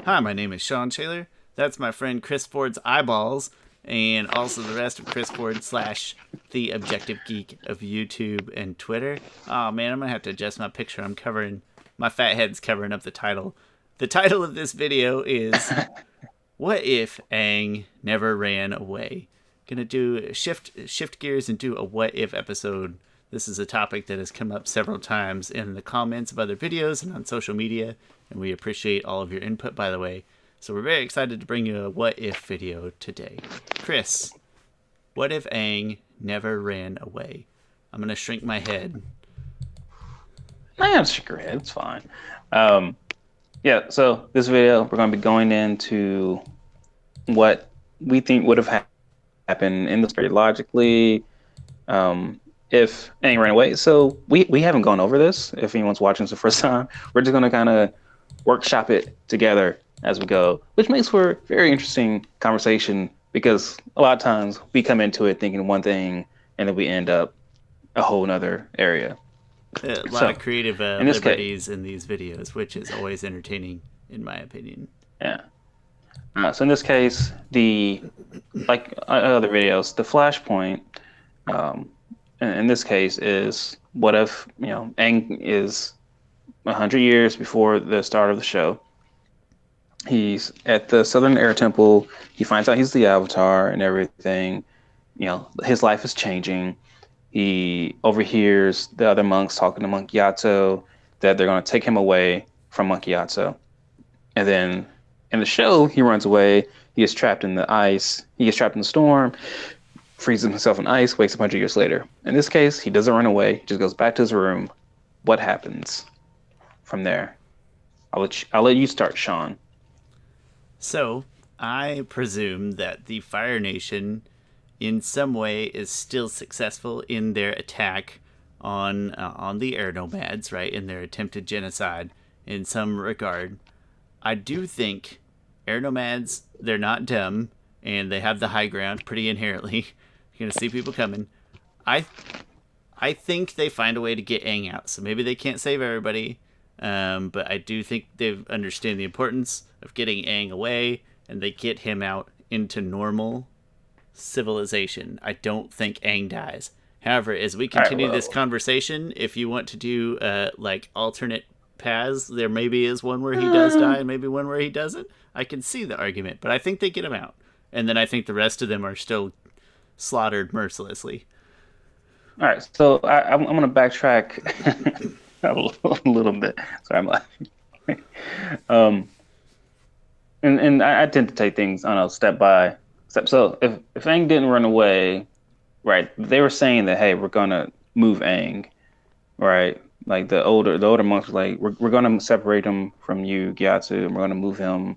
Hi, my name is Shawn Taylor. That's my friend Chris Ford's eyeballs, and also the rest of Chris Ford / the Objective Geek of YouTube and Twitter. Oh man, I'm gonna have to adjust my picture. My fat head's covering up the title. The title of this video is "What If Aang Never Ran Away?" Gonna do shift gears and do a what if episode. This is a topic that has come up several times in the comments of other videos and on social media, and we appreciate all of your input, by the way. So we're very excited to bring you a what if video today. Chris, what if Aang never ran away? I'm gonna shrink my head. I have shrink your head. It's fine. Yeah. So this video, we're going to be going into what we think would have happened in the story logically, if Aang ran away. So we haven't gone over this. If anyone's watching this the first time, we're just going to kind of workshop it together as we go, which makes for a very interesting conversation because a lot of times we come into it thinking one thing and then we end up a whole nother area. A lot of creative liberties in these videos, which is always entertaining, in my opinion. Yeah. So in this case, like other videos, the flashpoint, in this case, is what if Aang is 100 years before the start of the show. He's at the Southern Airb Temple. He finds out he's the Avatar and everything. His life is changing. He overhears the other monks talking to Monk Gyatso that they're going to take him away from Monk Gyatso. And then in the show, he runs away. He gets trapped in the ice. He gets trapped in the storm, freezes himself in ice, wakes up 100 years later. In this case, he doesn't run away. He just goes back to his room. What happens from there? I'll let you start, Shawn. So, I presume that the Fire Nation in some way is still successful in their attack on the air nomads, right? In their attempted genocide in some regard. I do think air nomads, they're not dumb and they have the high ground pretty inherently. You're going to see people coming. I think they find a way to get Aang out. So maybe they can't save everybody, but I do think they understand the importance of getting Aang away and they get him out into normal civilization. I don't think Aang dies. However, as we continue this conversation, if you want to do like alternate paths, there maybe is one where he does die and maybe one where he doesn't. I can see the argument, but I think they get him out. And then I think the rest of them are still slaughtered mercilessly. All right, so I'm going to backtrack a little bit. Sorry, I'm laughing. And I tend to take things, step by step. So if Aang didn't run away, right, they were saying that, hey, we're going to move Aang, right? Like the older monks were like, we're going to separate him from you, Gyatso, and we're going to move him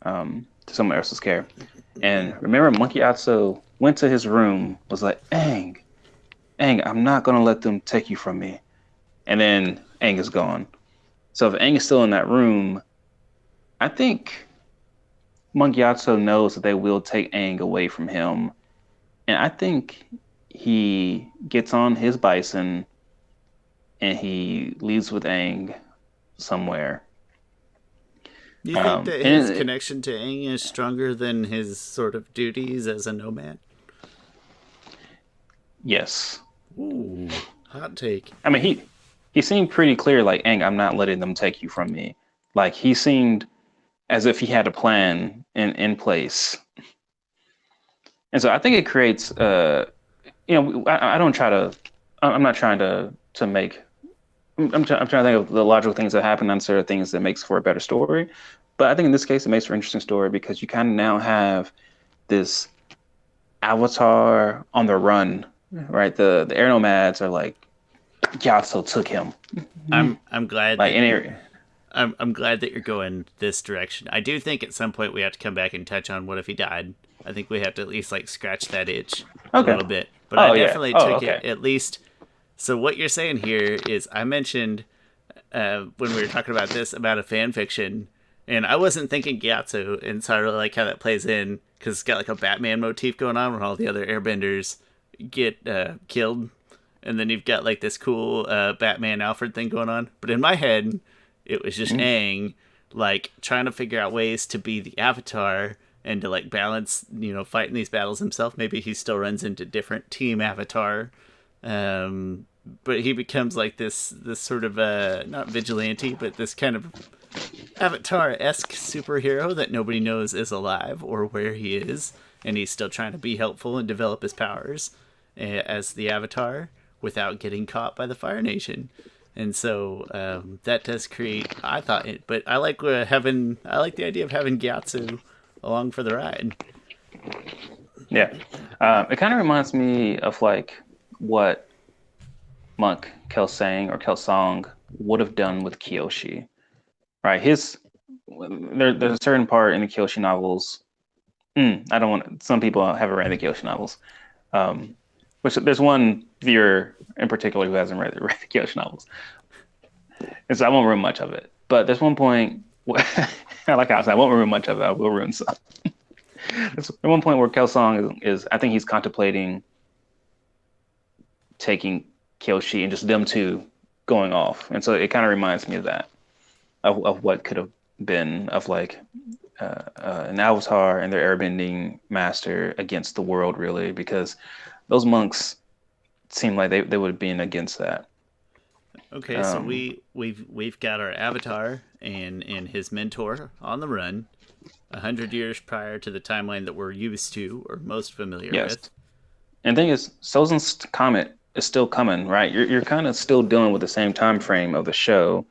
to someone else's care. And remember, Monkey Gyatso went to his room, was like, Aang, I'm not going to let them take you from me. And then Aang is gone. So if Aang is still in that room, I think Monkey Gyatso knows that they will take Aang away from him. And I think he gets on his bison and he leaves with Aang somewhere. Do you think that his connection to Aang is stronger than his sort of duties as a nomad? Yes. Ooh, hot take. I mean, he seemed pretty clear, like, Aang, I'm not letting them take you from me. Like, he seemed as if he had a plan in place. And so I think it creates, I'm not trying to make, I'm trying to think of the logical things that happen and sort of things that makes for a better story. But I think in this case, it makes for an interesting story because you kind of now have this Avatar on the run, right? The air nomads are like, Gyatso took him. I'm glad. Like I'm glad that you're going this direction. I do think at some point we have to come back and touch on what if he died. I think we have to at least like scratch that itch a little bit. But I definitely took it at least. So what you're saying here is I mentioned when we were talking about this about a fan fiction, and I wasn't thinking Gyatso, and so I really like how that plays in because it's got like a Batman motif going on where all the other airbenders get killed, and then you've got like this cool Batman Alfred thing going on. But in my head, it was just Aang like trying to figure out ways to be the Avatar and to like balance, fighting these battles himself. Maybe he still runs into different team Avatar, but he becomes like this sort of not vigilante, but this kind of Avatar-esque superhero that nobody knows is alive or where he is, and he's still trying to be helpful and develop his powers as the Avatar without getting caught by the Fire Nation. And so that does create, I thought it, but I like I like the idea of having Gyatso along for the ride. Yeah, it kind of reminds me of like what Monk Kelsang or Kelsang would have done with Kyoshi, right? There's a certain part in the Kyoshi novels. I don't want. Some people haven't read the Kyoshi novels, which there's one viewer in particular who hasn't read the Kyoshi novels, and so I won't ruin much of it. But there's one point. I like how I said I won't ruin much of it. I will ruin some. There's one point where Kelsang is I think he's contemplating taking Kyoshi and just them two going off, and so it kind of reminds me of that, of what could have been, of like an Avatar and their airbending master against the world, really, because those monks seem like they would have been against that. Okay, so we've got our Avatar and his mentor on the run, 100 years prior to the timeline that we're used to or most familiar with. And the thing is, Sozin's comet is still coming, right? You're kind of still dealing with the same time frame of the show.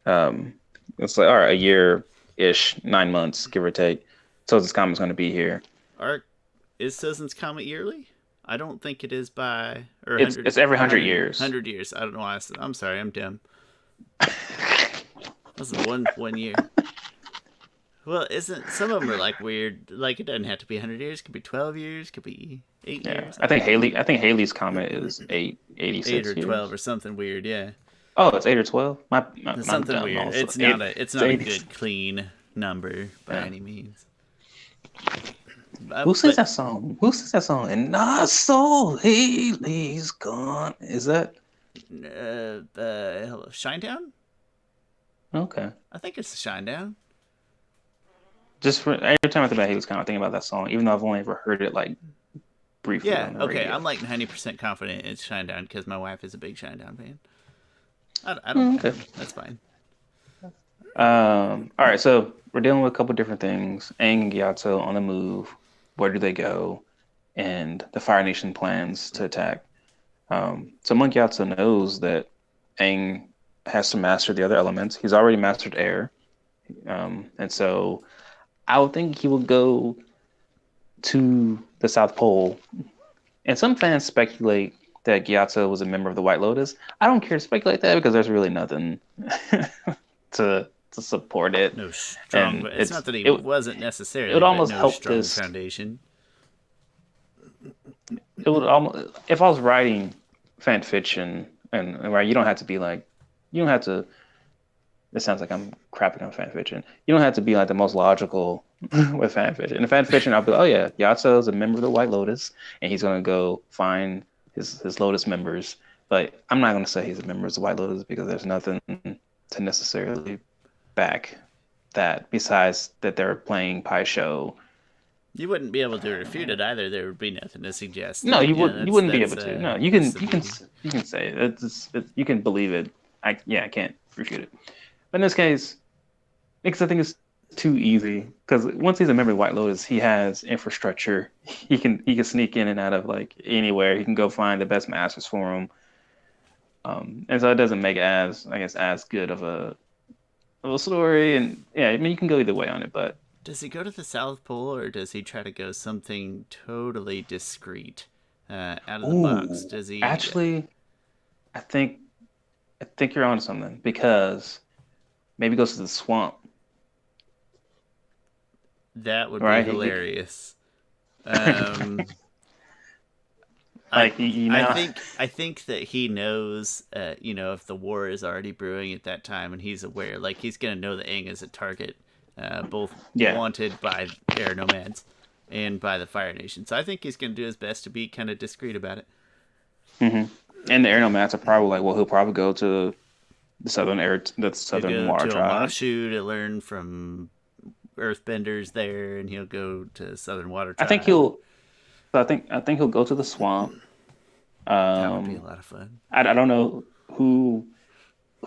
It's like, all right, a year-ish, 9 months, give or take. Sozin's comet's going to be here. Is Sozin's comet yearly? I don't think it is by... Or it's every 100 years. 100 years. I don't know why I'm sorry, I'm dumb. This is one year. Well, some of them are like weird. Like, it doesn't have to be 100 years. It could be 12 years. It could be 8 years. I think Haley's comet is 86 8 or 12 years. or something weird, yeah. Oh, it's 8 or 12? Something weird. Also. It's not a good, clean number by any means. Who says that song? And not so Haley's gone. Is that? Shinedown? Okay. I think it's Shinedown. Every time I think about Haley's Comet, I think about that song, even though I've only ever heard it like briefly. Yeah, on the okay. radio. I'm like 90% confident it's Shinedown because my wife is a big Shinedown fan. I don't know. Okay. That's fine. All right, so we're dealing with a couple different things. Aang and Gyatso on the move. Where do they go? And the Fire Nation plans to attack. So Monk Gyatso knows that Aang has to master the other elements. He's already mastered air. And so I would think he will go to the South Pole. And some fans speculate that Gyatso was a member of the White Lotus. I don't care to speculate that because there's really nothing to support it. No strong, but it's not that he wasn't necessarily. It would almost no help strong this foundation. It would almost, if I was writing fan fiction, and right, you don't have to. It sounds like I'm crapping on fan fiction. You don't have to be like the most logical with fan fiction. In fan fiction, I'll be like, oh yeah, Gyatso is a member of the White Lotus, and he's gonna go find his Lotus members. But I'm not gonna say he's a member of the White Lotus because there's nothing to necessarily back that besides that they're playing Pai Show. You wouldn't be able to refute it either. There would be nothing to suggest. No, you wouldn't be able to. No, you can say it. You can believe it. I can't refute it. But in this case, because I think it's too easy. Because once he's a member of White Lotus, he has infrastructure. He can sneak in and out of like anywhere. He can go find the best masters for him. And so it doesn't make as good of a story. And yeah, I mean you can go either way on it. But does he go to the South Pole or does he try to go something totally discreet out of the box? Does he actually? I think you're onto something because maybe he goes to the swamp. That would be hilarious. I think that he knows, if the war is already brewing at that time, and he's aware, like he's gonna know that Aang is a target, both wanted by air nomads, and by the Fire Nation. So I think he's going to do his best to be kind of discreet about it. Mm-hmm. And the air nomads are probably like, well, he'll probably go to the He'll Southern go Water to Tribe. Omashu to learn from Earthbenders there, and he'll go to Southern Water I think Tribe. he'll. I think he'll go to the swamp. That would be a Um, lot of fun. I don't know who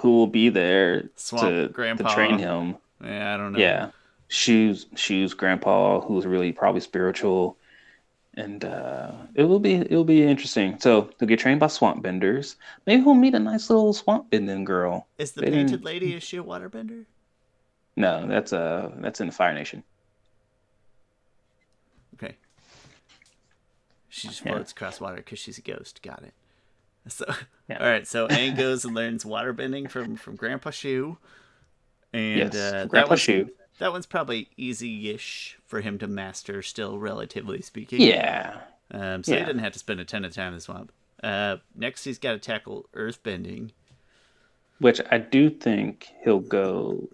will be there Swamp to train Grandpa. him. Yeah, I don't know. Yeah, shoes, grandpa, who's really probably spiritual, and it'll be interesting. So he'll get trained by swamp benders. Maybe he'll meet a nice little swamp bending girl. Is the They painted didn't. lady a she a waterbender? No, that's in the Fire Nation. Okay. She just Yeah, floats across water because she's a ghost. Got it. So, yeah. all right. So Aang goes and learns waterbending from Grandpa Shu, and Yes, from Grandpa Shoe. that one's probably easy-ish for him to master, still relatively speaking. Yeah, So he yeah. didn't have to spend a ton of time in the swamp. Next, he's got to tackle earthbending. Which I do think he'll go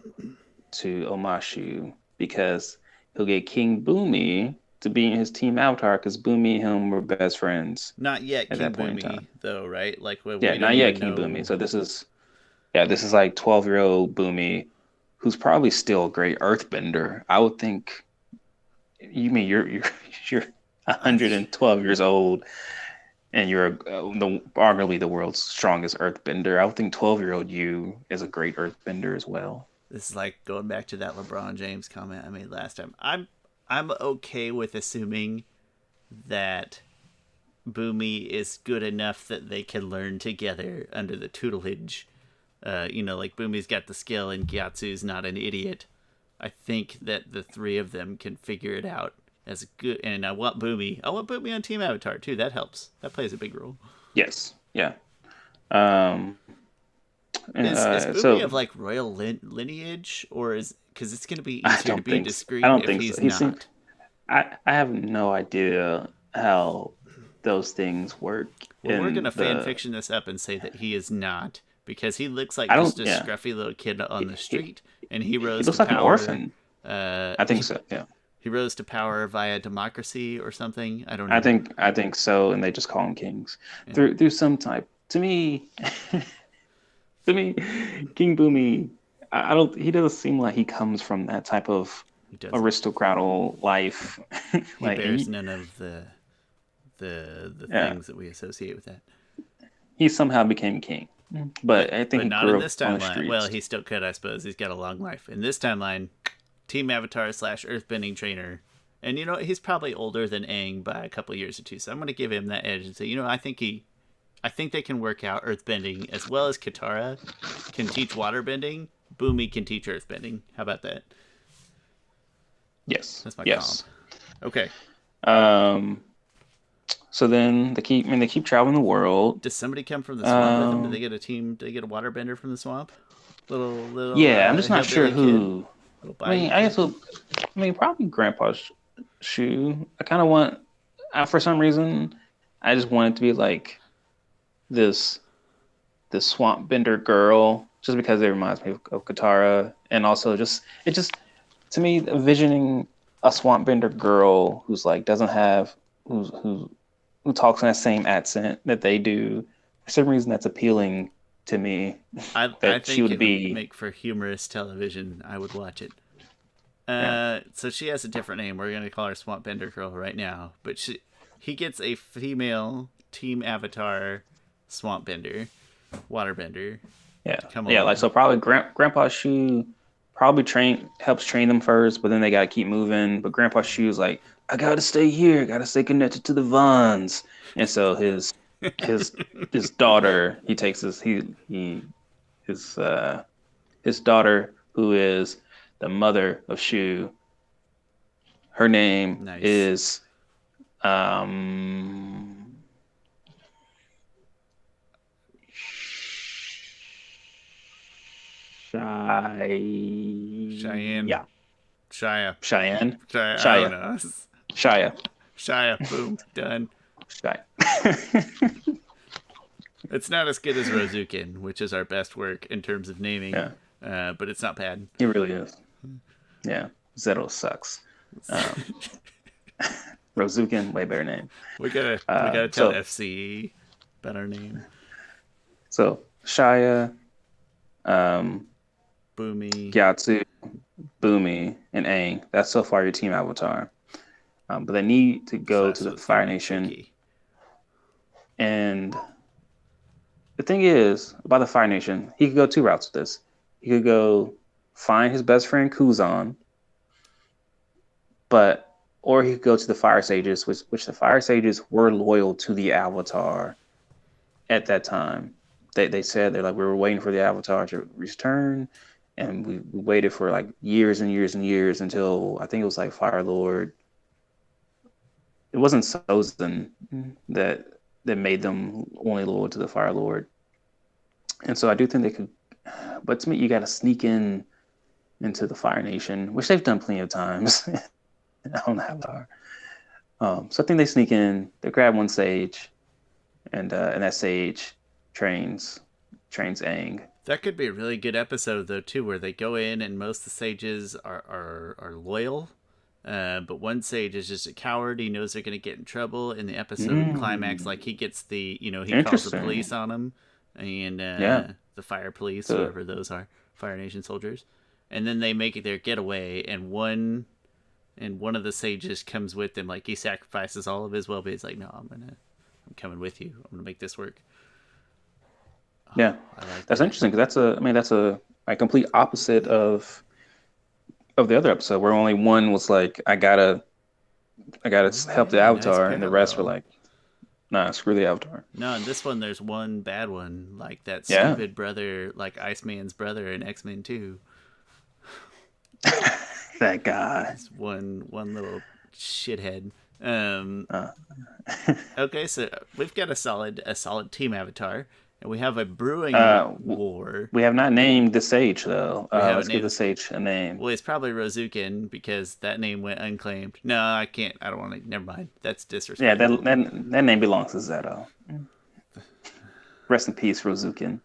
to Omashu because he'll get King Boomy to be in his team avatar because Boomy and him were best friends Not yet at that King point in Boomy, time. though, right? Like, Yeah, we don't not yet even King Boomy. know. So this is like 12-year-old Boomy, who's probably still a great earthbender. I would think you mean you're I, 112 years old and you're arguably the world's strongest earthbender. I would think 12-year-old you is a great earthbender as well. this is like going back to that LeBron James comment I made last time. I'm okay with assuming that Boomy is good enough that they can learn together under the tutelage. Like Boomy's got the skill and Gyatso's not an idiot. I think that the three of them can figure it out as a good. And I want Boomy. I want Boomy on Team Avatar too. That helps. That plays a big role. Yes. Yeah. Um, Is Boomy so of like royal lineage, or is because it's going to be I easier to don't be think so. I discreet don't if think so. he's not. I have no idea how those things work Well, we're in gonna fan the fiction this up and say that he is not because he looks like I just don't a yeah. scruffy little kid on the He, street, and he he rose to looks like an power. orphan. Uh, I think he, so. Yeah. he rose to power via democracy or something. I don't know. I think so, and they just call them kings Yeah, through some type. To me, to me, King Boomy, I don't. He doesn't seem like he comes from that type of he doesn't. aristocratal life. He like bears none of the yeah, things that we associate with that. he somehow became king, But but I think but he not grew in up this on the timeline. Well, streets. he still could, I suppose. He's got a long life. In this timeline, Team Avatar / Earthbending trainer. And he's probably older than Aang by a couple years or two. So I'm going to give him that edge and say, I think they can work out earthbending as well as Katara can teach waterbending. Boomy can teach earthbending. How about that? Yes, That's my comp. yes. Okay. Um, so then they keep traveling the world. Does somebody come from the swamp with them? Do they Um, get a team? Do they get a waterbender from the swamp? Little yeah, I'm just not sure hillbilly kid, who. little I mean, Bayou kid. probably Grandpa's shoe. I kind of want, for some reason, I just want it to be like this swamp bender girl, just because it reminds me of Katara, and also just to me, envisioning a swamp bender girl who's like doesn't have who talks in that same accent that they do. For some reason, that's appealing to me. I That she think would it would be, make for humorous television. I would watch it. yeah, So she has a different name. We're gonna call her Swamp Bender Girl right now. But he gets a female team avatar, Swamp Bender, Waterbender, yeah, to come yeah. Like along. so, probably Grandpa Shu probably helps train them first, but then they gotta keep moving. But Grandpa Shu's like, I gotta stay here, gotta stay connected to the Vons, and so his his daughter, he takes his his daughter, who is the mother of Shu. Her name Nice. is um Cheyenne, Shia. Shia, Cheyenne. Shia. I don't Shia. know. Shia. Shia. Boom. Done. Shia. It's not as good as Rozukin, which is our best work in terms of naming, Yeah, but it's not bad. he really is. Yeah. Zero sucks. Um, Rozukin, way better name. We gotta tell So FCE about our name. Shia, um, Boomy. Gyatso, Boomy, and Aang. That's so far your team avatar. But they need to So go that's to the what's Fire getting it Nation. tricky. And the thing is about the Fire Nation, he could go two routes with this. He could go find his best friend Kuzan, or he could go to the Fire Sages, which the Fire Sages were loyal to the Avatar at that time. They said they're like we were waiting for the Avatar to return, and we waited for like years and years and years until I think it was like Fire Lord. It wasn't Sozin that made them only loyal to the Fire Lord, and so I do think they could. But to me, you got to sneak into the Fire Nation, which they've done plenty of times. I don't know how. So I think they sneak in, they grab one sage, and that sage trains Aang. That could be a really good episode though too, where they go in and most of the sages are loyal. But one sage is just a coward. He knows they're going to get in trouble. In the episode climax, like he gets he calls the police Interesting. on him, and Yeah. the fire police, So whoever those are, Fire Nation soldiers, and then they make it their getaway, and one of the sages comes with them. Like he sacrifices all of his well-being. He's like, no, I'm coming with you. I'm gonna make this work. yeah, I like that's that. interesting because that's a complete opposite of the other episode where only one was like I gotta help the Yeah, nice Avatar, and the rest were parallel. like, nah, screw the Avatar. No, in this one, there's one bad one, like that Yeah. stupid brother, like Iceman's brother in X-Men 2. That guy. Just one little shithead. Um, Uh, okay, so we've got a solid team avatar, and we have a brewing uh, war. we have not named the sage though. We haven't Let's give the named. sage a name. Well, it's probably Rozukin because that name went unclaimed. No, I can't. I don't want to. Never mind. That's Yeah, disrespectful. that name belongs to Zeto. Rest in peace, Rozukin.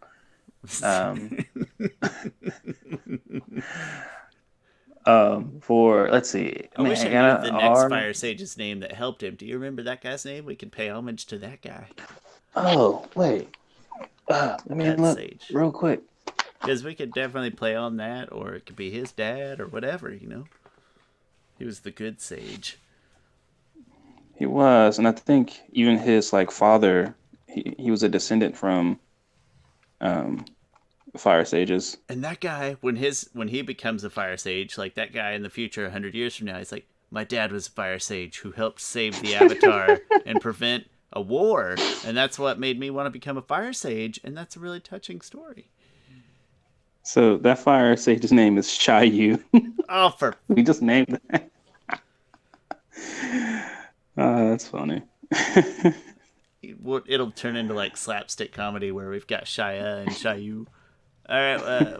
Um, for let's see, I wish I I got knew a the next R. Fire Sage's name that helped him. Do you remember that guy's name? We can pay homage to that guy. Oh wait, let me That look sage. real quick. Because we could definitely play on that, or it could be his dad, or whatever. He was the good sage. He was, and I think even his like father, he was a descendant from um, fire sages. And that guy, when he becomes a fire sage, like that guy in the future, 100 years from now, he's like, my dad was a fire sage who helped save the Avatar and prevent a war, and that's what made me want to become a fire sage, and that's a really touching story. So that fire sage's name is Shayu. Oh, for We just named that. That's funny. it'll turn into like slapstick comedy where we've got Shia and Shayu. All right,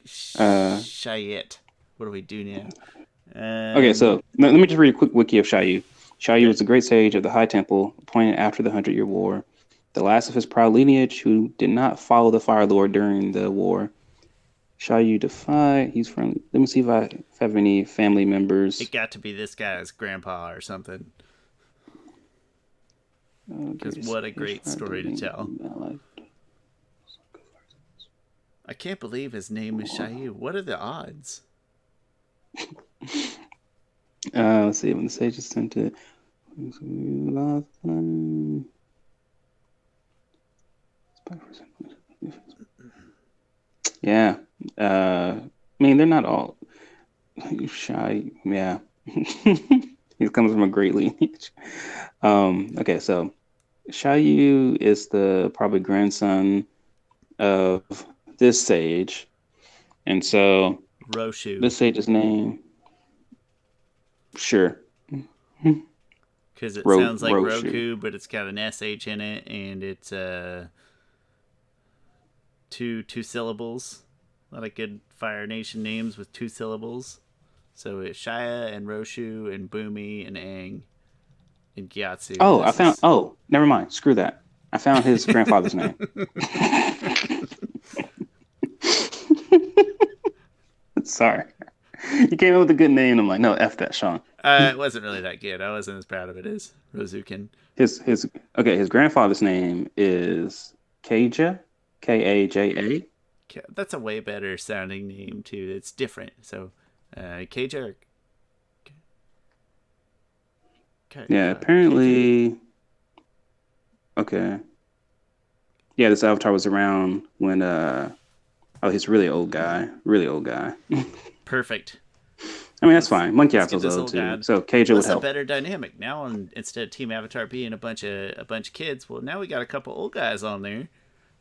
Shayet. What do we do now? Okay, so let me just read a quick wiki of Shayu. Shayu was the great sage of the High Temple, appointed after the 100-Year War, the last of his proud lineage who did not follow the Fire Lord during the war. Shayu defied. He's friendly. Let me see if I have any family members. It got to be this guy's grandpa or something. Because what a great story to tell. I can't believe his name is Shayu. What are the odds? Let's see. When the sages tend to. Yeah. I mean, they're not all shy. Yeah. He comes from a great lineage. Okay, so Shayu is the probably grandson of this sage. And so Roshu. this sage's name, sure. Because it sounds like Roshu. Roku, but it's got an SH in it, and it's two syllables. A lot of good Fire Nation names with 2 syllables. So it's Shia and Roshu and Boomy and Aang and Gyatso. Oh, never mind. Screw that. I found his grandfather's name. Sorry. You came up with a good name. I'm like, no, F that, Shawn. It wasn't really that good. I wasn't as proud of it as Rozukin. His grandfather's name is Kaja, Kaja. That's a way better sounding name too. It's different. So, Keija. Yeah, KJ. apparently. Okay. Yeah, this avatar was around when oh, he's a really old guy. Really old guy. Perfect. I mean, that's fine. Monkey Let's get Gyatso's this old old too, guy. so Kaja Well, would that's a help. better dynamic now. Instead of Team Avatar being a bunch of kids, well, now we got a couple old guys on there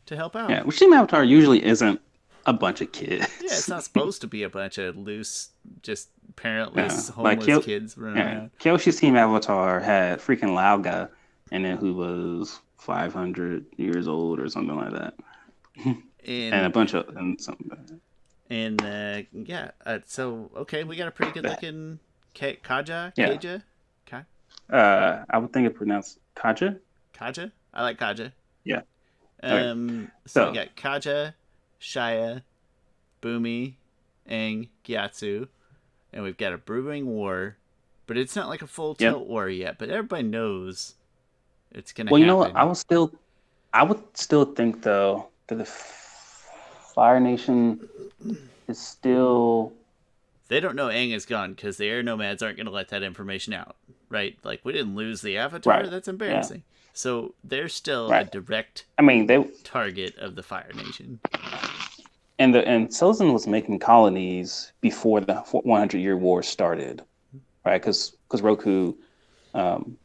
to help out. Yeah, which Team Avatar usually isn't a bunch of Yeah, it's kids. not supposed to be a bunch of loose, just Yeah, parentless, like homeless kids running around. Kyoshi's Team Avatar had freaking Lauga in it, who was 500 years old or something like that, and a And bunch of and something. yeah, so okay, we got a pretty good looking Yeah, Kaja, Ka- I would think it pronounced Kaja. Kaja. I like Kaja. Yeah. Okay. So we So got Kaja, Shia, Boomy, Aang, Gyatso, and we've got a brewing war, but it's not like a full yep. tilt war yet. But everybody knows it's gonna Well, you know what? happen. I would still think though that the Fire Nation is still. They don't know Aang is gone because the air nomads aren't gonna let that information out, right? Like we didn't lose the Avatar. Right. That's Yeah. embarrassing. So they're still a Right. direct I mean, they target of the Fire Nation. and Sozin was making colonies before the 100-year war started, right? Because um,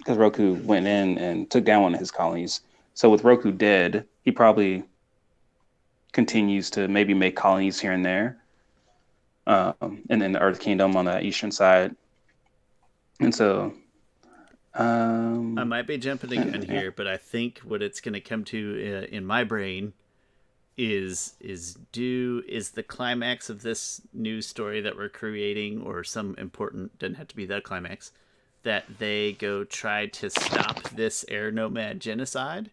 Roku went in and took down one of his colonies. So with Roku dead, he probably continues to maybe make colonies here and there, and then the Earth Kingdom on the eastern side. And so, I might be jumping the gun yeah, here, but I think what it's going to come to in my brain is the climax of this new story that we're creating, or some important, doesn't have to be the climax, that they go try to stop this air nomad genocide,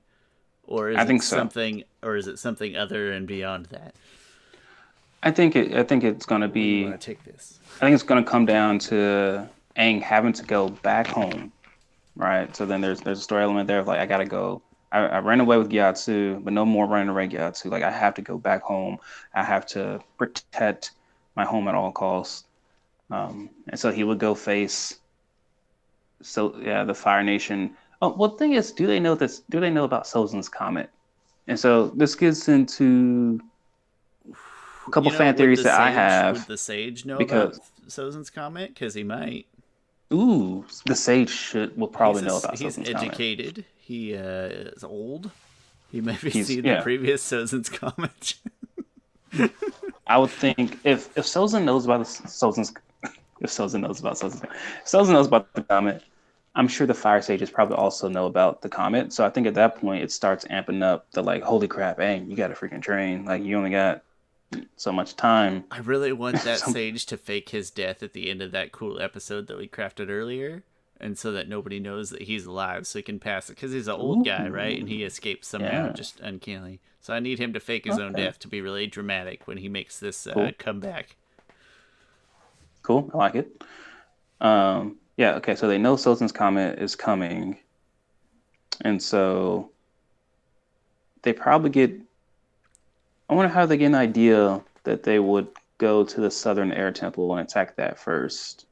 or is I it think so. something, other and beyond that? I think it's going to Where do you be. want to take this? I think it's going to come down to Aang having to go back home, right? So then there's a story element there of like I gotta go. I ran away with Gyatso, but no more running away with Gyatso. Like I have to go back home. I have to protect my home at all costs. And so he would go face. So yeah, the Fire Nation. Oh, well, the thing is, do they know this? Do they know about Sozin's comet? And so this gets into a couple fan theories that I Would have the sage know about because Sozin's comment? Because he might. ooh, the Sage will probably know about He's Sozin's comet. educated. He is old. He may be He's seen the yeah. previous Sozin's comment. I would think if Sozin knows about Sozin's if Sozin knows about Sozin's if Sozin knows about the comet, I'm sure the Fire Sages probably also know about the comet. So I think at that point it starts amping up the like, holy crap, hey, you got to freaking train. Like you only got so much time. I really want that so, sage to fake his death at the end of that cool episode that we crafted earlier, and so that nobody knows that he's alive, so he can pass it, because he's an old guy, right? And he escapes somehow, yeah. just uncannily. So I need him to fake his own Okay. death to be really dramatic when he makes this Cool. comeback. Cool. I like it. Yeah. Okay. So they know Sozin's comet is coming, and so they probably get. I wonder how they get an idea that they would go to the Southern Air Temple and attack that first.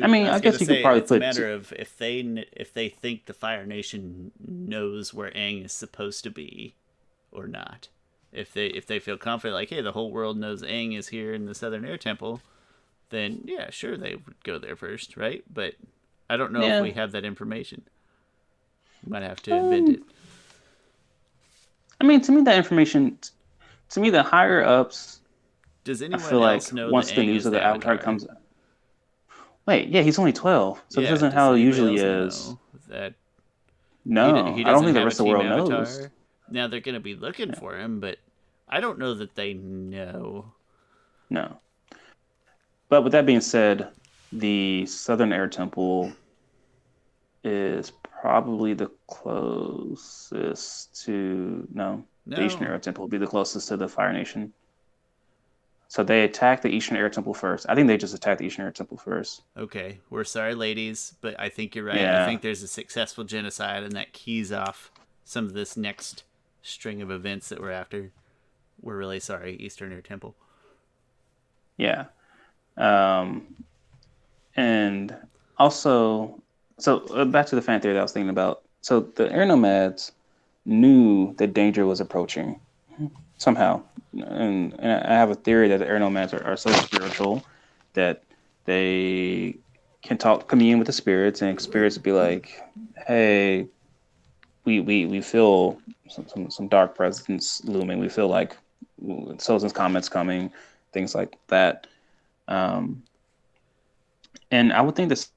I mean, I I was gonna guess you could say probably it's a put. matter of if they think the Fire Nation knows where Aang is supposed to be, or not. If they feel confident, like, hey, the whole world knows Aang is here in the Southern Air Temple, then yeah, sure, they would go there first, right? But I don't know if Yeah. we have that information. We might have to invent Um, it. I mean, to me, that information, to me, the higher ups, Does I anyone feel like else know that once the Aang news is of the the Avatar Avatar? comes. Wait, yeah, he's only 12, so this Yeah. isn't Does how it anybody usually else is. know that No, he I don't doesn't think the have a rest of the team world knows. Avatar? Now they're gonna be looking Yeah, for him, but I don't know that they know. no. But with that being said, the Southern Air Temple is probably the closest to no. The Eastern No. Air Temple will be the closest to the Fire Nation. So they attacked the Eastern Air Temple first. I think they just attacked the Eastern Air Temple first. Okay, we're sorry, ladies, but I think you're right. I Yeah, think there's a successful genocide, and that keys off some of this next string of events that we're after. We're really sorry, Eastern Air Temple. yeah. Um, and also, so back to the fan theory that I was thinking about. So the air nomads knew that danger was approaching somehow, and I have a theory that the air nomads are so spiritual that they can commune with the spirits, and spirits be like, "Hey, we feel some dark presence looming. We feel like Sozin's comments coming, things like that." Um, and I would think that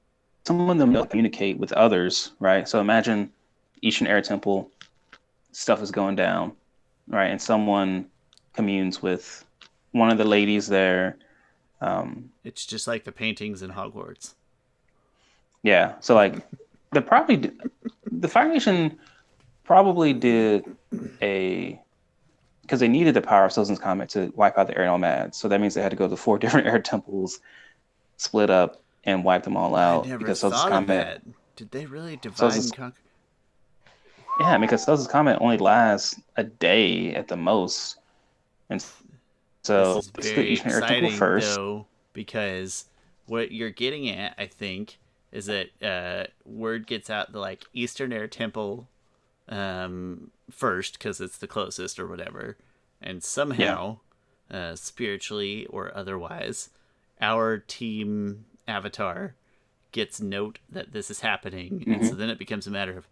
some of them don't communicate with others, right? So imagine Eastern Air Temple, stuff is going down, right? And someone communes with one of the ladies there. It's just like the paintings in Hogwarts. Yeah, so like the Fire Nation probably did a because they needed the power of Sozin's Comet to wipe out the air nomads. So that means they had to go to 4 different air temples, split up, and wipe them all I out never because Sozin's thought of Comet. that. Did they really divide and Sozin's conquer? Yeah, because Sozin's Comet only lasts a day at the most, and This so is they split very Eastern Air Temple exciting, first. though, because what you're getting at, I think, is that word gets out the like Eastern Air Temple first because it's the closest or whatever, and Yeah. somehow, spiritually or otherwise, our team Avatar gets note that this is happening, and so Hmm. then it becomes a matter of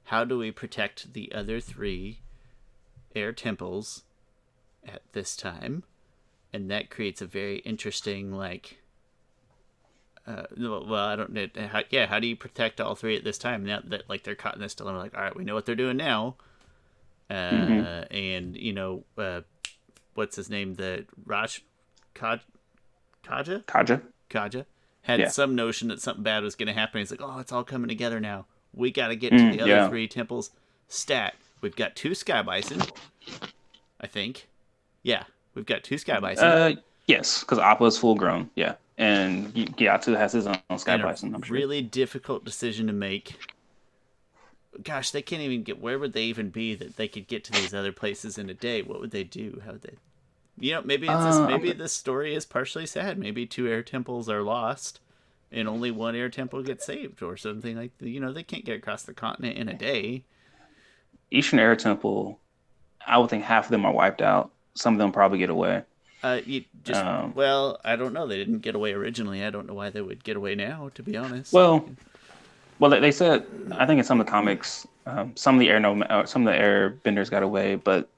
how do we protect the other three air temples at this time, and that creates a very interesting like. Well, I don't know. How do you protect all three at this time? Now that like they're caught in this dilemma, like, all right, we know what they're doing now, Hmm. and what's his name? The Raj, Kaja, Kaja. Kaja had Yeah. some notion that something bad was going to happen. He's like, oh, it's all coming together now. We got to get to the other Yeah. three temples. Stat: we've got 2 sky bison, I think. Yeah, we've got 2 sky bison. Uh, yes, because Appa is full grown. Yeah, and Gyatso has his own Sky And a Bison. I'm sure. really difficult decision to make. Gosh, they can't even get. Where would they even be that they could get to these other places in a day? What would they do? How would they? Maybe it's this. I'm Maybe this story is partially sad. Maybe 2 air temples are lost, and only 1 air temple gets saved, or something like. They can't get across the continent in a day. Eastern Air Temple. I would think half of them are wiped out. Some of them probably get away. You just Um, well, I don't know. They didn't get away originally. I don't know why they would get away now. To be honest. well, they said I think in some of the comics, some of the some of the air benders got away, but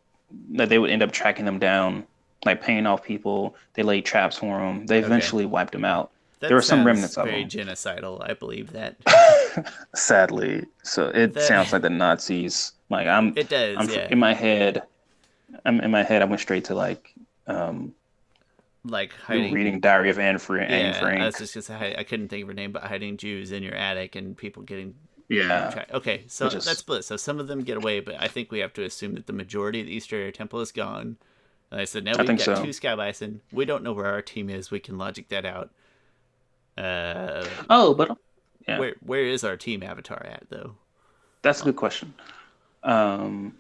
that they would end up tracking them down, like paying off people. They laid traps for them. They Okay. eventually wiped them out. There That were some sounds remnants of very them, genocidal. I believe that. sadly. So it That sounds like the Nazis. Like it does, I'm yeah. in my head. I'm in my head. I went straight to like Like reading hiding. Diary of Anne Yeah, I was Frank, just gonna say I couldn't think of her name, but hiding Jews in your attic and people getting yeah, trapped. Okay, so which that's is split. So some of them get away, but I think we have to assume that the majority of the Easter Air Temple is gone. Like I said, now I we've think got so. 2 sky bison. We don't know where our team is. We can logic that out. Uh, Oh, but yeah, where is our team Avatar at though? that's a Oh, good question. Um,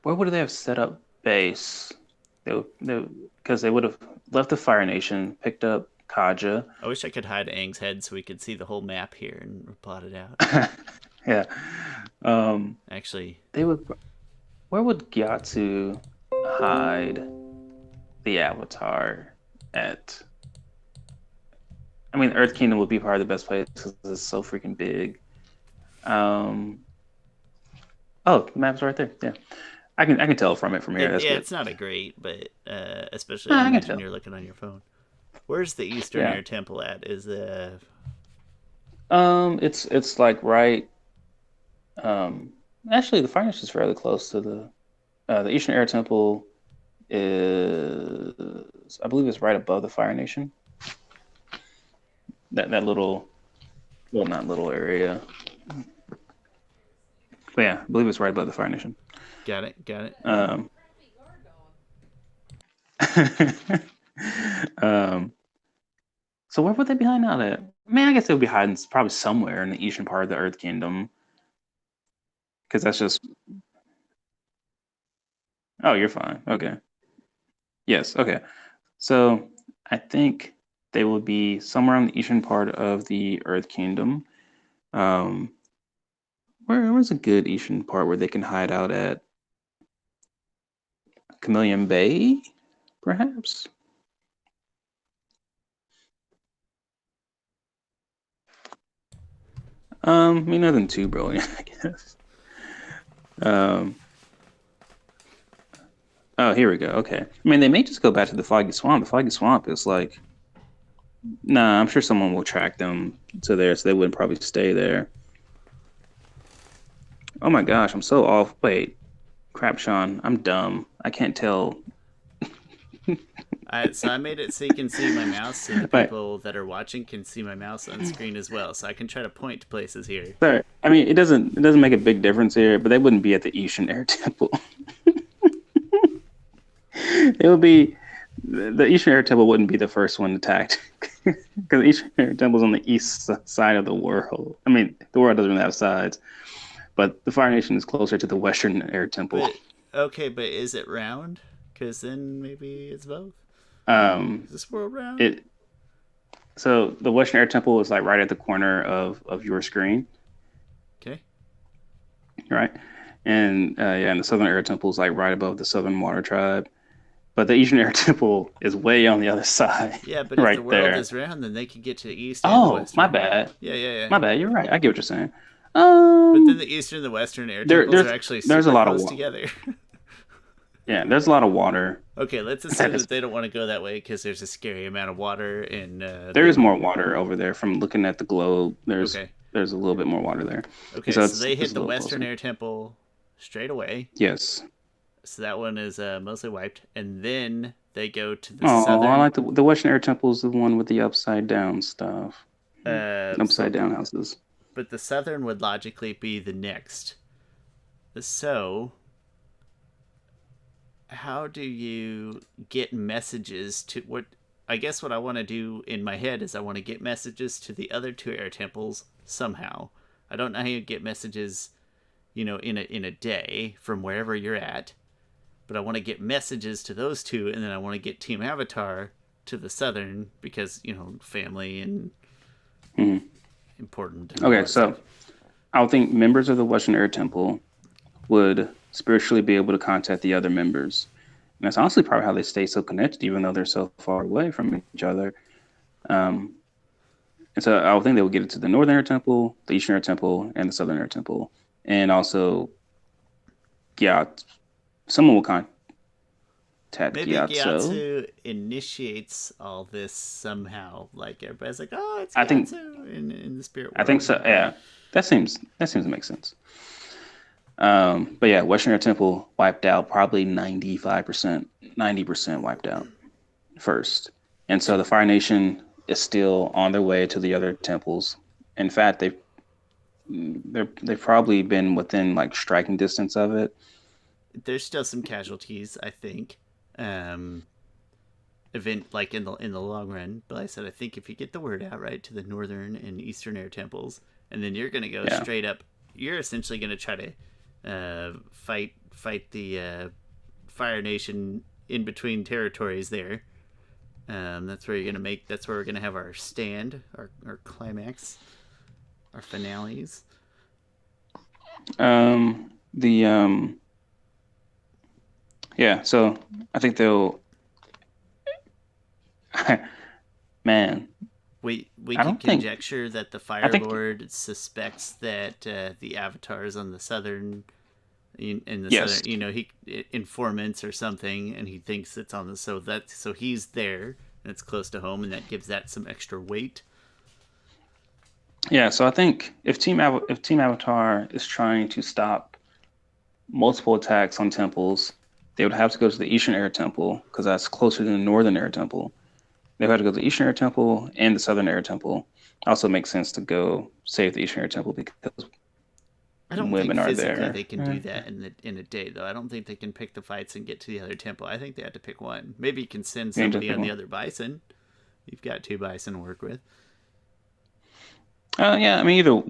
where would they have set up base? They because they would have left the Fire Nation, picked up Kaja. I wish I could hide Aang's head so we could see the whole map here and plot it out. Yeah. Um, Actually, they would. Where would Gyatso hide the Avatar at? I mean, Earth Kingdom would be probably the best place because it's so freaking big. Um, oh, the map's right there. Yeah, I can tell from it from here. That's yeah, good. it's not a great, but especially I Ah, I can imagine tell. you're looking on your phone. Where's the Eastern Yeah. Air Temple at? Is It's like right. Um, actually, the Finest is fairly close to the Eastern Air Temple is I believe it's right above the Fire Nation. That little, well, not little area. But yeah, I believe it's right above the Fire Nation. got it, got it. Um, um, so where would they be hiding out at? Man, I guess they would be hiding probably somewhere in the eastern part of the Earth Kingdom, because that's just. Oh, you're fine. Okay. Yes. Okay. So I think they will be somewhere on the eastern part of the Earth Kingdom. Um, where's a good eastern part where they can hide out at? Chameleon Bay, perhaps. I mean, nothing too brilliant, I guess. Um, oh, here we go. Okay. I mean, they may just go back to the Foggy Swamp. The Foggy Swamp is like, nah, I'm sure someone will track them to there, so they wouldn't probably stay there. Oh my gosh, I'm so off. Wait, crap, Shawn, I'm dumb. I can't tell. So I made it so you can see my mouse, and the But people that are watching can see my mouse on screen as well. So I can try to point to places here. sorry, I mean, it doesn't make a big difference here, but they wouldn't be at the Eastern Air Temple. It would be the Eastern Air Temple wouldn't be the first one attacked because the Eastern Air Temple is on the east side of the world. I mean, the world doesn't really have sides, but the Fire Nation is closer to the Western Air Temple. But okay, but is it round? Because then maybe it's both. Um, Is this world round? it so the Western Air Temple is like right at the corner of your screen, Okay. right? And yeah, and the Southern Air Temple is like right above the Southern Water Tribe. But the Eastern Air Temple is way on the other side, Yeah, but if the right world there. is round, then they can get to the east and the Oh, my western. bad. Yeah, yeah, yeah. My bad. You're right. I get what you're saying. But then Um, the eastern and the western air there, temples are there's actually there's a super lot of close together. yeah, there's a lot of water. Okay, let's That assume is, that they don't want to go that way because there's a scary amount of water and there is they. more water over there. From looking at the globe, Okay, there's a little bit more water there, and okay, so so it's they it's hit a the little western closer. air temple straight away. Yes. So that one is mostly wiped, and then they go to the Oh, I southern. like the Western Air Temple is the one with the upside down stuff, upside So, down houses. but the southern would logically be the next. So how do you get messages to what I guess what I want to do in my head is I want to get messages to the other two air temples somehow. I don't know how you get messages, in a day from wherever you're at, but I want to get messages to those two and then I want to get Team Avatar to the southern because, family and Mhm. important and all Okay, that stuff. so I would think members of the Western Air Temple would spiritually be able to contact the other members. And that's honestly probably how they stay so connected, even though they're so far away from each other. Um, and so I would think they would get it to the Northern Air Temple, the Eastern Air Temple, and the Southern Air Temple. And also, yeah, someone will contact Maybe Gyatso. Gyatso initiates all this somehow. Like everybody's like, "Oh, it's I think, Gyatso in the spirit I think world." so. Yeah, that seems to make sense. But yeah, Western Air Temple wiped out probably 95%, 90% wiped out first. And so the Fire Nation is still on their way to the other temples. In fact, they've probably been within like striking distance of it. There's still some casualties, I think. Um, event like in the long run, but like I said I think if you get the word out right to the northern and eastern air temples, and then you're gonna go Yeah. straight up. You're essentially gonna try to fight the Fire Nation in between territories there. That's where you're gonna make. That's where we're gonna have our stand, our climax, our finales. The Yeah. So I think they'll. Man, We I could don't think. conjecture that the I Fire think Lord suspects that the Avatar is on the southern in the yes. southern, he informants or something, and he thinks it's on the so he's there and it's close to home, and that gives that some extra weight. Yeah. So I think if Team Avatar is trying to stop multiple attacks on temples, they would have to go to the Eastern Air Temple because that's closer than the Northern Air Temple. They would have to go to the Eastern Air Temple and the Southern Air Temple. Also makes sense to go save the Eastern Air Temple because I don't think women are physically there. they can do that in a day, though. I don't think they can pick the fights and get to the other temple. I think they have to pick one. Maybe you can send You just somebody pick on the one. other bison. You've got 2 bison to work with. Yeah, I mean either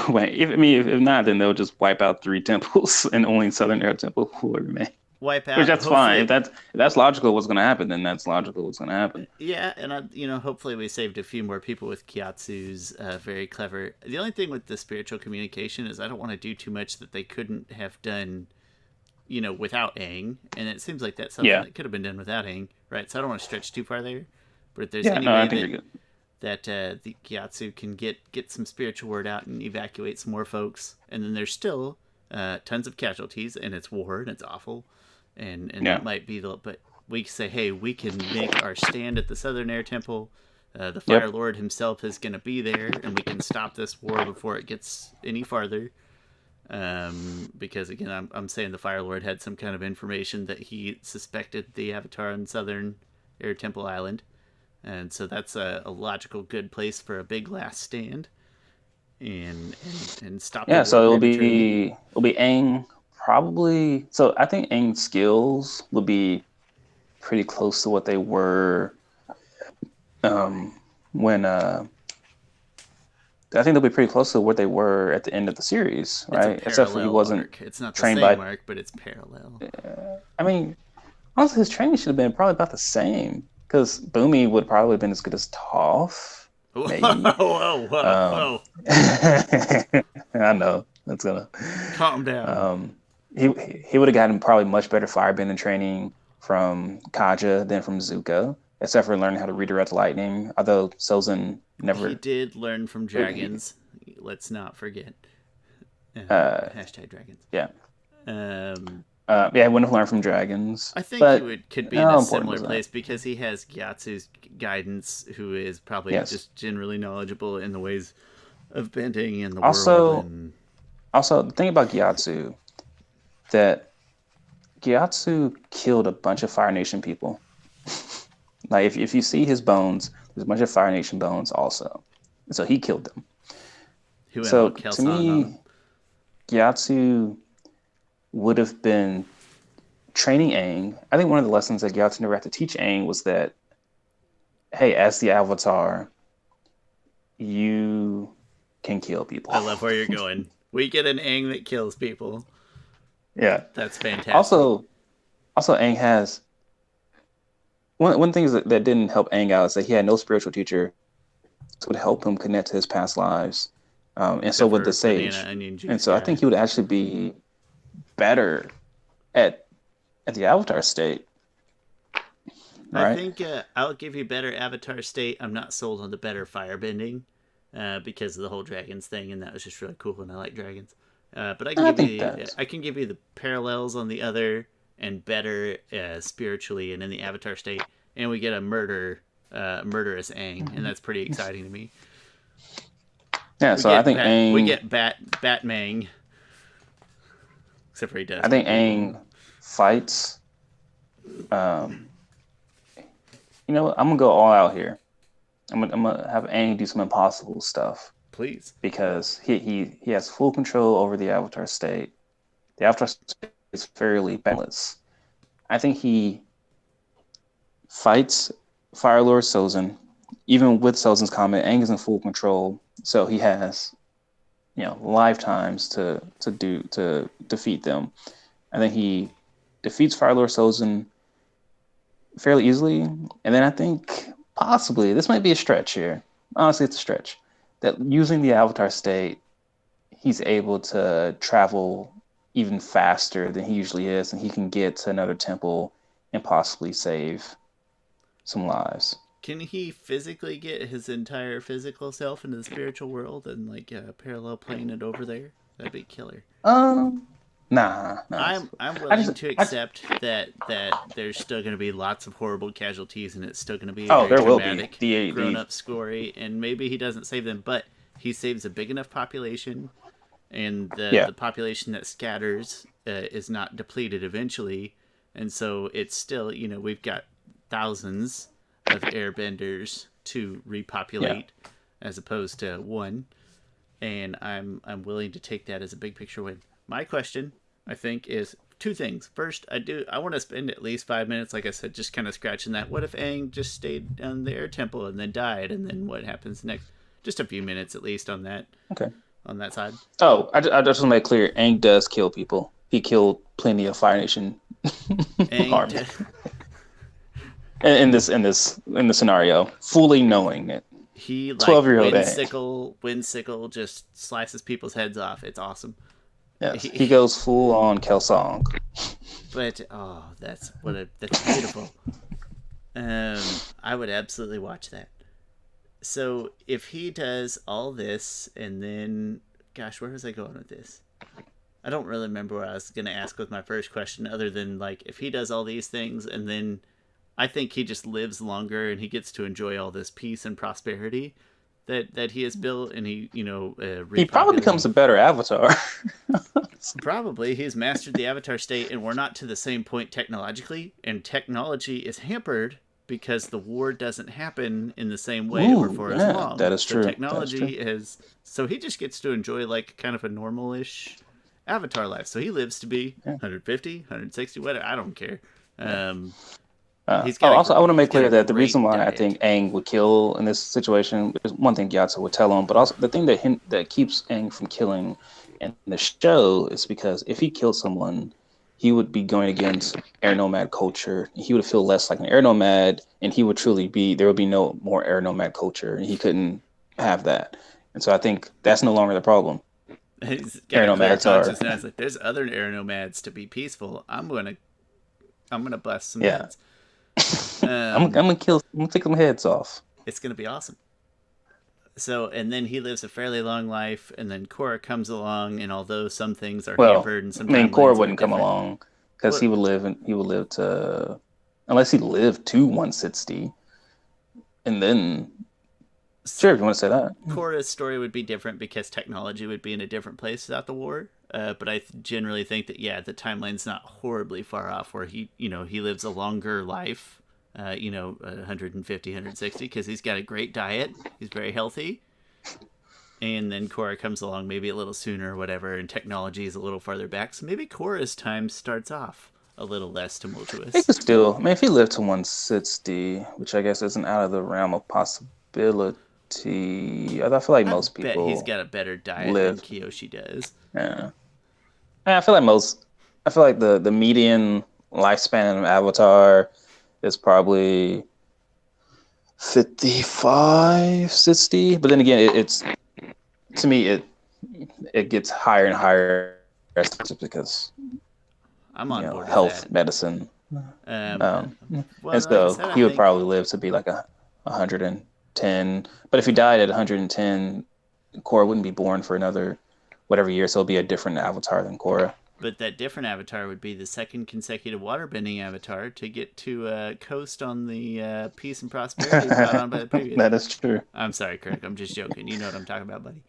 way. If not, then they'll just wipe out 3 temples and only Southern Airb Temple will remain. Wipe Which out, that's fine. hopefully. If that's logical, what's going to happen? Then that's logical. What's going to happen? Yeah, and hopefully we saved a few more people with Gyatso's very clever. The only thing with the spiritual communication is I don't want to do too much that they couldn't have done, without Aang, and it seems like that's something Yeah, that could have been done without Aang, right? So I don't want to stretch too far there. But if there's yeah. any No, I way think you're good. that the Gyatso can get some spiritual word out and evacuate some more folks, and then there's still tons of casualties, and it's war and it's awful, and Yeah, that might be but we say, hey, we can make our stand at the Southern Air Temple. The Fire yep. Lord himself is going to be there, and we can stop this war before it gets any farther. Because again, I'm saying the Fire Lord had some kind of information that he suspected the Avatar on Southern Air Temple Island, and so that's a logical good place for a big last stand, and stop the Yeah. war So prematurely. it'll be Aang probably. So I think Aang's skills will be pretty close to what they were when I think they'll be pretty close to what they were at the end of the series, It's a right? Except for he parallel wasn't arc. It's not the trained same by. arc, but it's parallel. I mean, honestly, his training should have been probably about the same because Boomy would probably have been as good as Toph, Whoa, maybe. whoa, whoa, Um, whoa! I know that's gonna. Calm down. Um, he would have gotten probably much better firebending training from Kaja than from Zuko, except for learning how to redirect lightning. Although Sozin He never. did learn from He, dragons. Let's not forget. uh, Hashtag dragons. yeah. Um, Yeah, I wouldn't have learned from dragons, I think he but could be in a how important similar was that? place because he has Gyatso's guidance, who is probably Yes. just generally knowledgeable in the ways of bending in the world. Also, And the thing about Gyatso that Gyatso killed a bunch of Fire Nation people. Like if you see his bones, there's a bunch of Fire Nation bones also. So he killed them. who went all So to Kelson on him. me, Gyatso would have been training Aang. I think one of the lessons that Gyatso never had to teach Aang was that, hey, as the Avatar, you can kill people. I love where you're going. We get an Aang that kills people. Yeah. That's fantastic. Also, Aang has one thing that didn't help Aang out is that he had no spiritual teacher to help him connect to his past lives, and so Except would the for banana sage. onion And juice so I think guy. he would actually be better at the Avatar state, I right? think I'll give you better Avatar state. I'm not sold on the better firebending because of the whole dragons thing, and that was just really cool, and I like dragons. But I think that. I can give you the parallels on the other and better spiritually and in the Avatar state, and we get a murderous Aang, and that's pretty exciting to me. Yeah, so I think We Aang. get Batmang, except for he does I kill think people. Aang fights. Um, you know, what? I'm gonna go all out here. I'm gonna have Aang do some impossible stuff Please. because he has full control over the Avatar state. The Avatar state is fairly balanced. I think he fights Fire Lord Sozin. Even with Sozin's comment, Aang is in full control, so he has lifetimes to defeat them. I think he defeats Fire Lord Sozin fairly easily, and then I think possibly this might be a stretch here. Honestly, it's a stretch that using the Avatar state, he's able to travel even faster than he usually is, and he can get to another temple and possibly save some lives. Can he physically get his entire physical self into the spiritual world and like parallel plane it over there? That'd be killer. Um, nah. I'm I just, willing to I just, accept that there's still going to be lots of horrible casualties and it's still going to be a oh, very there will be dramatic grown the up story, and maybe he doesn't save them, but he saves a big enough population, and yeah, the population that scatters is not depleted eventually, and so it's still, we've got thousands of airbenders to yeah. repopulate as opposed to one. and I'm willing to take that as a big picture win. My question, I think, is two things. First, I want to spend at least 5 minutes, like I said, just kind of scratching that. What if Aang just stayed on the air temple and then died, and then what happens next? Just a few minutes at least on that. Okay. On that side. Oh, I just want to make clear, Aang does kill people. He killed plenty of Fire Nation Aang. army in the scenario, fully knowing it. He 12-year-old Aang. Windsickle just slices people's heads off. It's awesome. Yes, he goes full on Kelsong. But that's beautiful. I would absolutely watch that. So if he does all this, and then, gosh, where was I going with this? I don't really remember what I was going to ask with my first question, other than, like, if he does all these things, and then I think he just lives longer and he gets to enjoy all this peace and prosperity that he has built, and he he probably becomes a better avatar. Probably. He's mastered the avatar state, and we're not to the same point technologically, and technology is hampered because the war doesn't happen in the same way or for as long. That is true. Technology is, so he just gets to enjoy like kind of a normal-ish avatar life. So he lives to be 150, 160, whatever. I don't care. Also, I want to make clear that the reason why I think Aang would kill in this situation is one thing Gyatso would tell him, but also the thing that keeps Aang from killing in the show is because if he killed someone, he would be going against air nomad culture. He would feel less like an air nomad, and he would truly be, there would be no more air nomad culture, and he couldn't have that. And so I think that's no longer the problem. Air nomads are. Like, there's other air nomads to be peaceful. I'm gonna blast some heads. I'm gonna take some heads off. It's gonna be awesome. So, and then he lives a fairly long life, and then Korra comes along, and although some things are hampered, and sometimes Korra wouldn't come along because he would live to, unless he lived to 160, and then sure, if you want to say that. Korra's story would be different because technology would be in a different place without the war. But I generally think that the timeline's not horribly far off, where he lives a longer life. 150, 160, because he's got a great diet. He's very healthy. And then Korra comes along maybe a little sooner or whatever, and technology is a little farther back. So maybe Korra's time starts off a little less tumultuous. He could still, if he lived to 160, which I guess isn't out of the realm of possibility. I feel like most people. Bet he's got a better diet than Kyoshi does. Yeah. I feel like the median lifespan of Avatar is probably 55, 60. But then again, it's to me it gets higher and higher just because I'm on board with health, that. Medicine. And so he would probably live to be like 110. But if he died at 110, Korra wouldn't be born for another whatever year, so it'll be a different Avatar than Korra. But that different avatar would be the second consecutive waterbending avatar to get to coast on the peace and prosperity brought on by the previous. That is true. I'm sorry, Kirk. I'm just joking. You know what I'm talking about, buddy.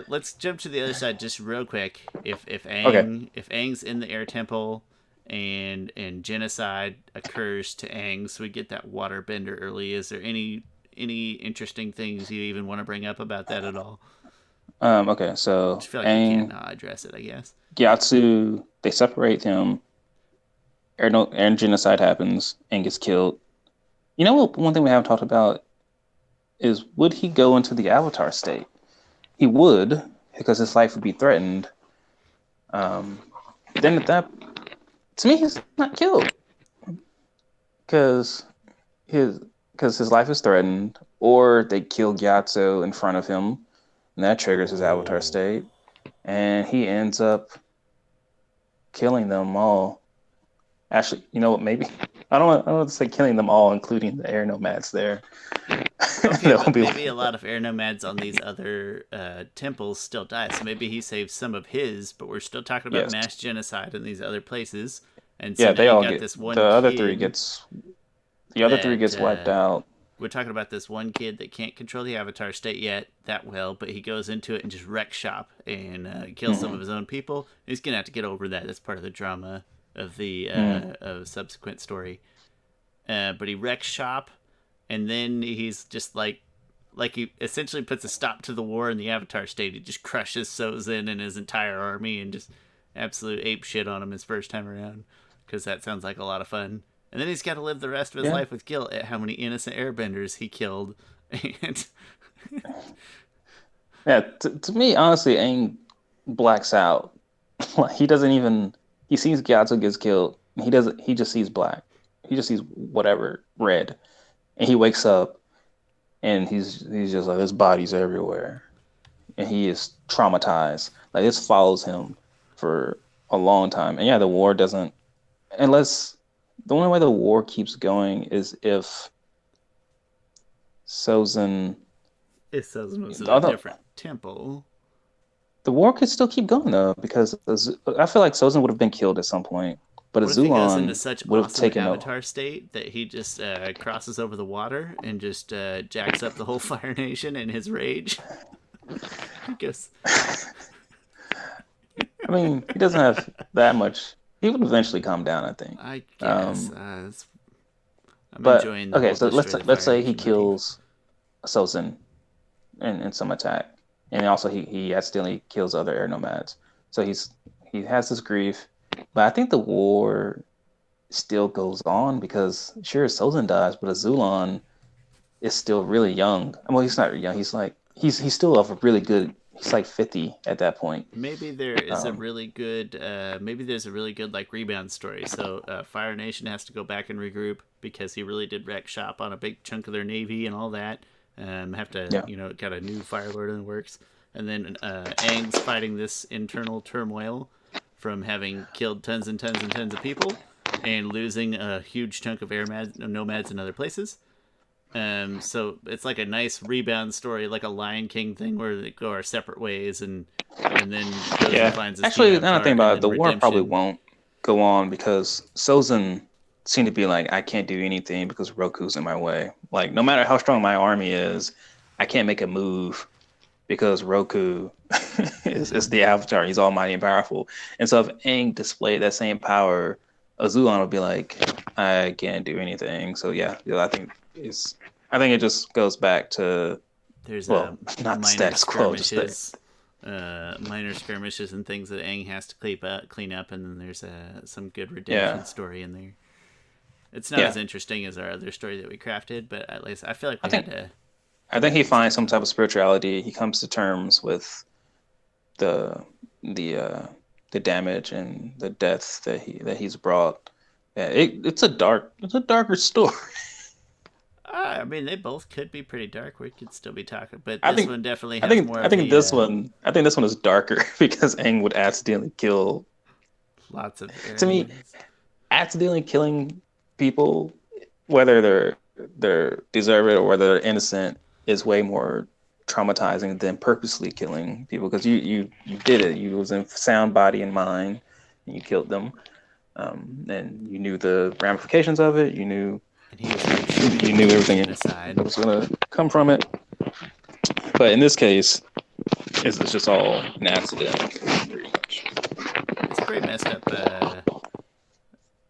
Let's jump to the other side just real quick. If Aang's in the air temple and genocide occurs to Aang, so we get that waterbender early, is there any interesting things you even want to bring up about that at all? Okay, so I feel like Aang, you can't address it, I guess. Gyatso, they separate him. Air genocide happens and gets killed. You know what? One thing we haven't talked about is, would he go into the Avatar state? He would, because his life would be threatened. Then to me, he's not killed because his life is threatened, or they kill Gyatso in front of him. And that triggers his Avatar state. And he ends up killing them all. Actually, you know what? Maybe I don't want to say killing them all, including the air nomads there. Okay, but maybe a lot of air nomads on these other temples still die. So maybe he saves some of his, but we're still talking about mass genocide in these other places. And so they all got get this one. The other three gets wiped out. We're talking about this one kid that can't control the Avatar state yet that well, but he goes into it and just wrecks shop and kills some of his own people. He's gonna have to get over that. That's part of the drama of the of subsequent story. But he wrecks shop, and then he's just like like he essentially puts a stop to the war in the Avatar state. He just crushes Sozin and his entire army and just absolute ape shit on him his first time around, because that sounds like a lot of fun. And then he's got to live the rest of his life with guilt at how many innocent airbenders he killed. And Yeah, to me, honestly, Aang blacks out. Like he doesn't even he sees Gyatso gets killed. He doesn't. He just sees black. He just sees whatever red, and he wakes up and he's just like, his body's everywhere, and he is traumatized. Like this follows him for a long time. And yeah, the war doesn't unless the only way the war keeps going is if Sozin. it says it was The a other different temple. the war could still keep going though because I feel like Sozin would have been killed at some point, but What if he goes into Azulon such would have awesome taken over. Avatar state that he just crosses over the water and just jacks up the whole Fire Nation in his rage? I guess. I mean, he doesn't have that much. He would eventually calm down, I think. I guess. I'm But enjoying the okay, whole so destroy the let's Fire say he Nation motif. kills Sozin in some attack, and also he accidentally kills other air nomads. So he has this grief, but I think the war still goes on because sure Sozin dies, but Azulon is still really young. Well, he's not young. He's like he's still of a really good. He's like 50 at that point. Maybe there is a Um, really good maybe there's a really good like rebound story. So Fire Nation has to go back and regroup because he really did wreck shop on a big chunk of their navy and all that. Have to, yeah, got a new Fire Lord in the works. And then Aang's fighting this internal turmoil from having killed tons and tons and tons of people and losing a huge chunk of nomads in other places. So it's like a nice rebound story, like a Lion King thing where they go our separate ways, and then goes and yeah. finds his team Actually, now that I Avatar, think and about it, then the war probably redemption. won't go on because Sozin seemed to be like, I can't do anything because Roku's in my way. Like, no matter how strong my army is, I can't make a move because Roku is the Avatar. He's almighty and powerful. And so if Aang displayed that same power, Azulon would be like, I can't do anything. So yeah, I think it just goes back to There's well, not the minor status quo, just there. minor skirmishes and things that Aang has to clean up, and then there's some good Yeah, redemption story in there. It's not as yeah. interesting as our other story that we crafted, but at least I feel like I we had think to I think he get finds stuff some type done. of spirituality. He comes to terms with the the uh, the damage and the death that he's brought. Yeah, it's a darker story. I mean, they both could be pretty dark. We could still be talking, but I this think one definitely has more of the I think this one is darker because Aang would accidentally kill. lots of To me, airnomads. accidentally killing people, whether they're deserve it or whether they're innocent, is way more traumatizing than purposely killing people because you did it. You was in sound body and mind, and you killed them, and you knew the ramifications of it. And he was ape shitting You and knew doing everything that genocide. was gonna come from it. But in this case, it's just all an accident, pretty much. It's a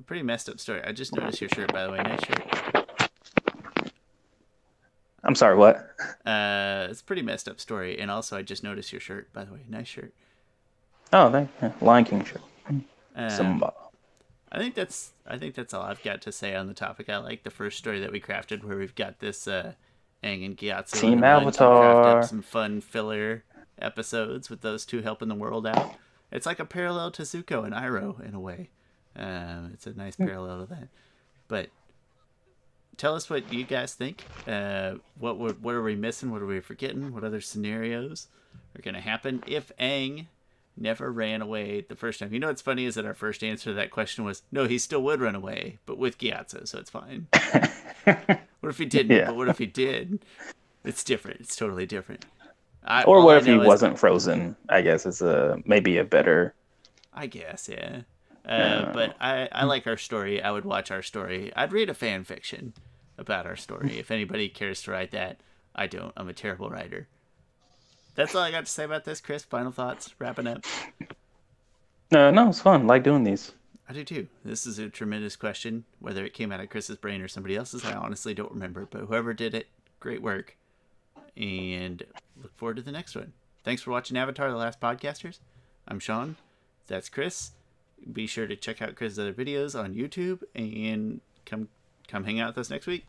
pretty messed up story. I just noticed your shirt, by the way. Nice shirt. I'm sorry, what? It's a pretty messed up story, and also I just noticed your shirt, by the way. Nice shirt. Oh, Lion King show. Um, Simba. I think that's all I've got to say on the topic. I like the first story that we crafted, where we've got this Aang and Gyatso on the Team run. Can craft up Avatar. some fun filler episodes with those two helping the world out. It's like a parallel to Zuko and Iroh in a way. It's a nice parallel to that. But tell us what you guys think. What are we missing? What are we forgetting? What other scenarios are going to happen if Aang never ran away the first time? You know what's funny is that our first answer to that question was no, he still would run away, but with Gyatso, so it's fine. What if he didn't? Yeah. But what if he did? It's different. It's totally different. I Or all what I if he know is wasn't frozen? I guess is maybe a better. I guess, yeah. Uh, But I like our story. I would watch our story. I'd read a fan fiction about our story. If anybody cares to write that, I don't. I'm a terrible writer. That's all I got to say about this, Chris. Final thoughts, wrapping up. no, no, it's fun. Like doing these. I do too. This is a tremendous question. Whether it came out of Chris's brain or somebody else's, I honestly don't remember. But whoever did it, great work. and look forward to the next one. Thanks for watching Avatar: The Last Podcasters. I'm Shawn. That's Chris. Be sure to check out Chris's other videos on YouTube and come hang out with us next week.